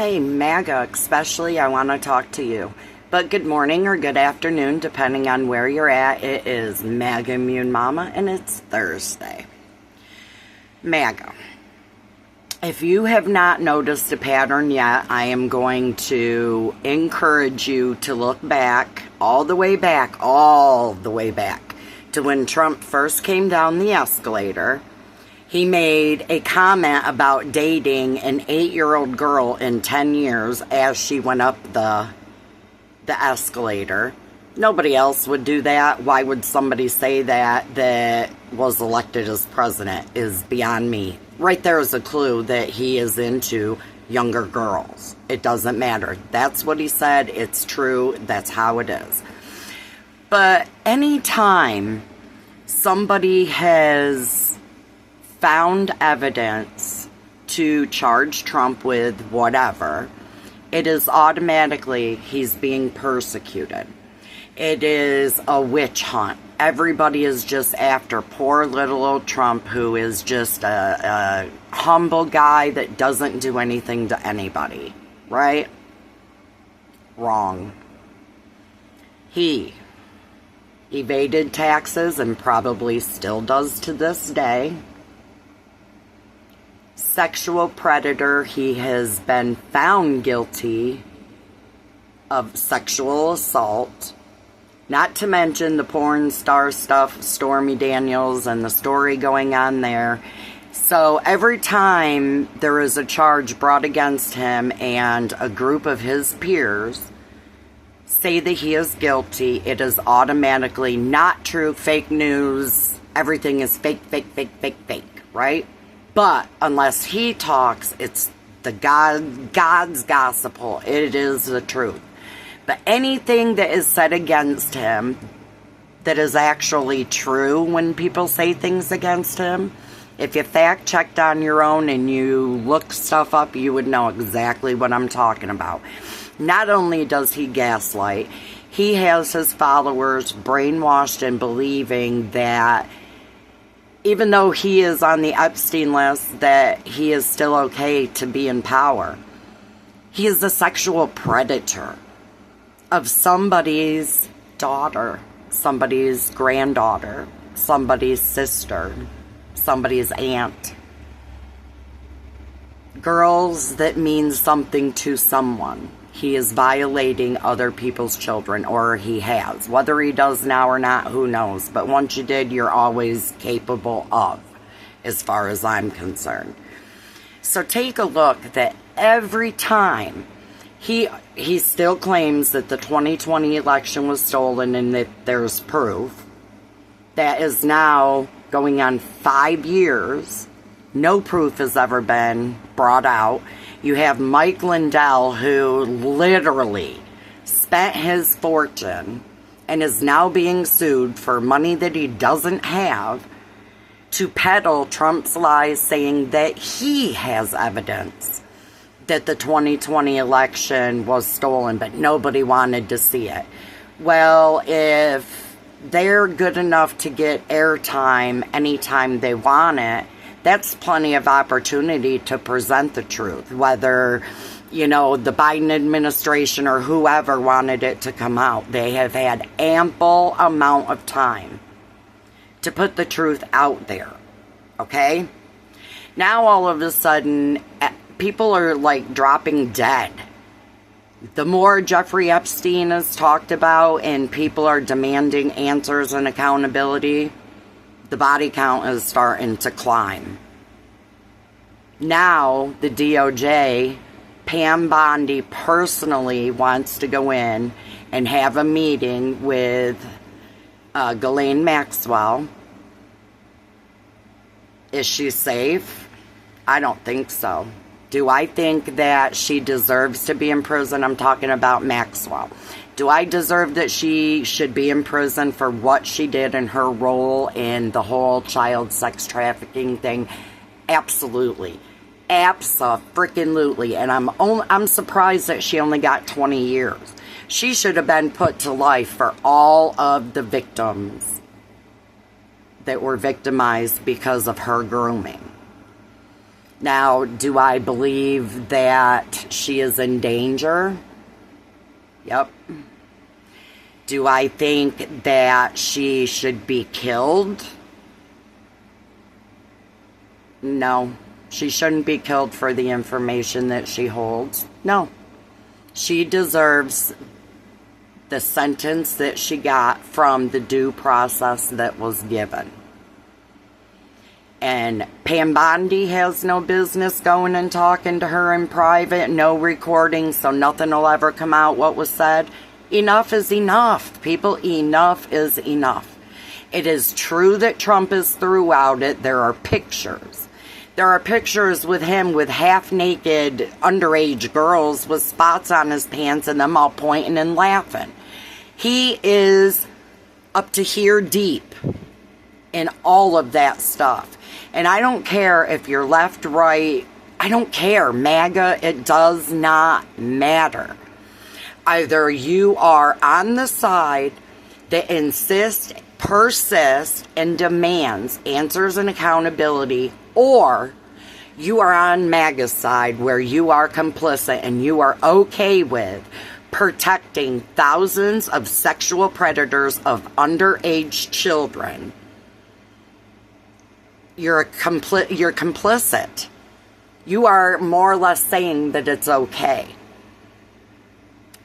Hey, MAGA especially, I want to talk to you. But good morning or good afternoon, depending on where you're at. It is MAGA Immune Mama, and it's Thursday. MAGA. If you have not noticed a pattern yet, I am going to encourage you to look back, all the way back, to when Trump first came down the escalator. He made a comment about dating an 8-year-old girl in 10 years as she went up the escalator. Nobody else would do that. Why would somebody say that was elected as president is beyond me. Right there is a clue that he is into younger girls. It doesn't matter. That's what he said. It's true. That's how it is. But anytime somebody has found evidence to charge Trump with whatever, it is automatically he's being persecuted. It is a witch hunt. Everybody is just after poor little old Trump, who is just a humble guy that doesn't do anything to anybody. Right? Wrong. He evaded taxes and probably still does to this day. Sexual predator. He has been found guilty of sexual assault. Not to mention the porn star stuff, Stormy Daniels, and the story going on there. So every time there is a charge brought against him and a group of his peers say that he is guilty, it is automatically not true, fake news, everything is fake, right? But unless he talks, it's the God's gospel. It is the truth. But anything that is said against him that is actually true when people say things against him, if you fact checked on your own and you look stuff up, you would know exactly what I'm talking about. Not only does he gaslight, he has his followers brainwashed and believing that even though he is on the Epstein list, that he is still okay to be in power. He is a sexual predator of somebody's daughter, somebody's granddaughter, somebody's sister, somebody's aunt. Girls that mean something to someone. He is violating other people's children, or he has. Whether he does now or not, who knows? But once you did, you're always capable of, as far as I'm concerned. So take a look that every time he still claims that the 2020 election was stolen and that there's proof. That is now going on 5 years. No proof has ever been brought out. You have Mike Lindell, who literally spent his fortune and is now being sued for money that he doesn't have to peddle Trump's lies, saying that he has evidence that the 2020 election was stolen, but nobody wanted to see it. Well, if they're good enough to get airtime anytime they want it, that's plenty of opportunity to present the truth, whether, the Biden administration or whoever wanted it to come out. They have had ample amount of time to put the truth out there, okay? Now all of a sudden, people are like dropping dead. The more Jeffrey Epstein is talked about and people are demanding answers and accountability, the body count is starting to climb. Now, the DOJ, Pam Bondi personally wants to go in and have a meeting with Ghislaine Maxwell. Is she safe? I don't think so. Do I think that she deserves to be in prison? I'm talking about Maxwell. Do I deserve that she should be in prison for what she did and her role in the whole child sex trafficking thing? Absolutely. Abso-freaking-lutely. And I'm surprised that she only got 20 years. She should have been put to life for all of the victims that were victimized because of her grooming. Now, do I believe that she is in danger? Yep. Do I think that she should be killed? No. She shouldn't be killed for the information that she holds. No. She deserves the sentence that she got from the due process that was given. And Pam Bondi has no business going and talking to her in private. No recording, so nothing will ever come out what was said. Enough is enough. People, enough is enough. It is true that Trump is throughout it. There are pictures. There are pictures with him with half-naked underage girls with spots on his pants and them all pointing and laughing. He is up to here deep in all of that stuff. And I don't care if you're left, right, I don't care. MAGA, it does not matter. Either you are on the side that insists, persists, and demands answers and accountability, or you are on MAGA's side where you are complicit and you are okay with protecting thousands of sexual predators of underage children. You're complicit. You are more or less saying that it's okay.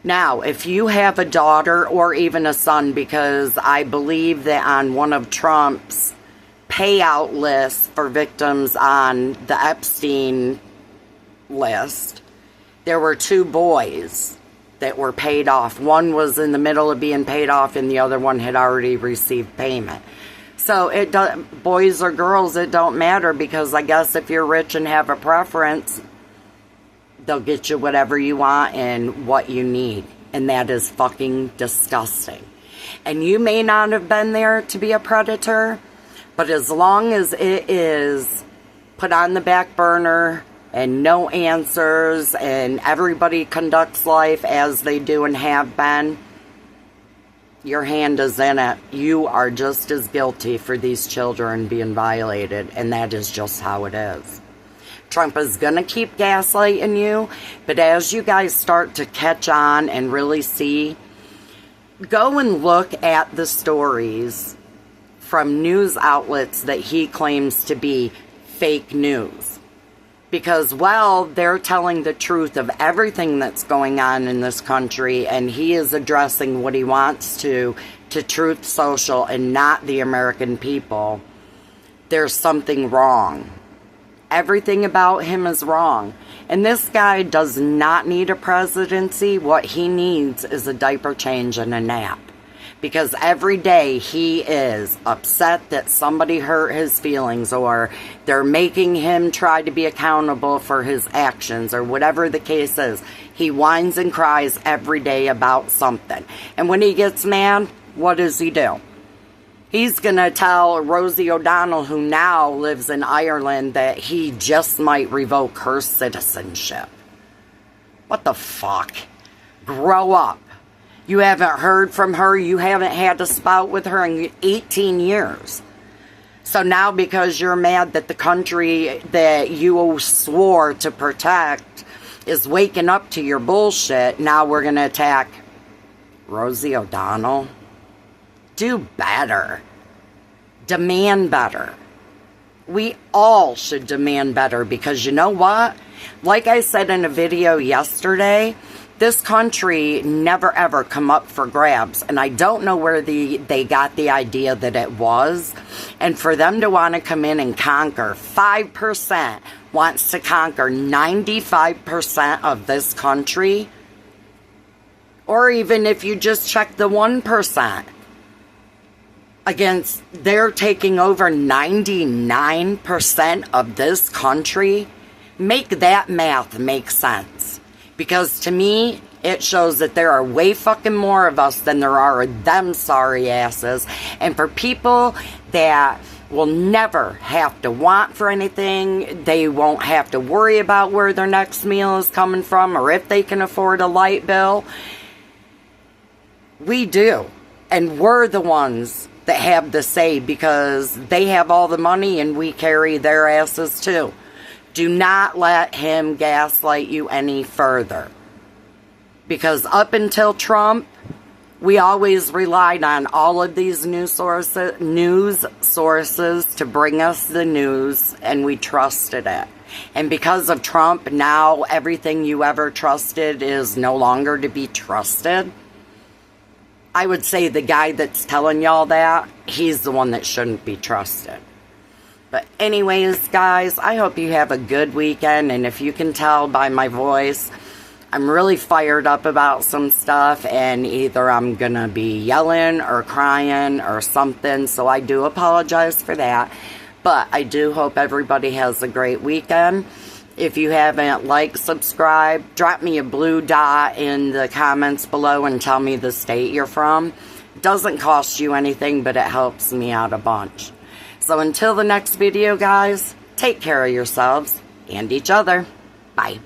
Now, if you have a daughter or even a son, because I believe that on one of Trump's payout lists for victims on the Epstein list, there were 2 boys that were paid off. One was in the middle of being paid off and the other one had already received payment. So boys or girls, it don't matter, because I guess if you're rich and have a preference, they'll get you whatever you want and what you need. And that is fucking disgusting. And you may not have been there to be a predator, but as long as it is put on the back burner and no answers and everybody conducts life as they do and have been, your hand is in it. You are just as guilty for these children being violated, and that is just how it is. Trump is going to keep gaslighting you, but as you guys start to catch on and really see, go and look at the stories from news outlets that he claims to be fake news. Because, well, they're telling the truth of everything that's going on in this country, and he is addressing what he wants to Truth Social and not the American people. There's something wrong. Everything about him is wrong. And this guy does not need a presidency. What he needs is a diaper change and a nap. Because every day he is upset that somebody hurt his feelings, or they're making him try to be accountable for his actions, or whatever the case is. He whines and cries every day about something. And when he gets mad, what does he do? He's going to tell Rosie O'Donnell, who now lives in Ireland, that he just might revoke her citizenship. What the fuck? Grow up. You haven't heard from her. You haven't had a spout with her in 18 years. So now, because you're mad that the country that you swore to protect is waking up to your bullshit, now we're going to attack Rosie O'Donnell? Do better. Demand better. We all should demand better, because you know what? Like I said in a video yesterday, this country never ever come up for grabs, and I don't know where they got the idea that it was. And for them to want to come in and conquer, 5% wants to conquer 95% of this country, or even if you just check the 1%, against they're taking over 99% of this country, make that math make sense. Because to me, it shows that there are way fucking more of us than there are of them sorry asses. And for people that will never have to want for anything, they won't have to worry about where their next meal is coming from, or if they can afford a light bill. We do. And we're the ones that have the say, because they have all the money and we carry their asses too. Do not let him gaslight you any further. Because up until Trump, we always relied on all of these news sources to bring us the news, and we trusted it. And because of Trump, now everything you ever trusted is no longer to be trusted. I would say the guy that's telling y'all that, he's the one that shouldn't be trusted. But anyways, guys, I hope you have a good weekend. And if you can tell by my voice, I'm really fired up about some stuff. And either I'm going to be yelling or crying or something. So I do apologize for that. But I do hope everybody has a great weekend. If you haven't liked, subscribe, drop me a blue dot in the comments below and tell me the state you're from. It doesn't cost you anything, but it helps me out a bunch. So until the next video, guys, take care of yourselves and each other. Bye.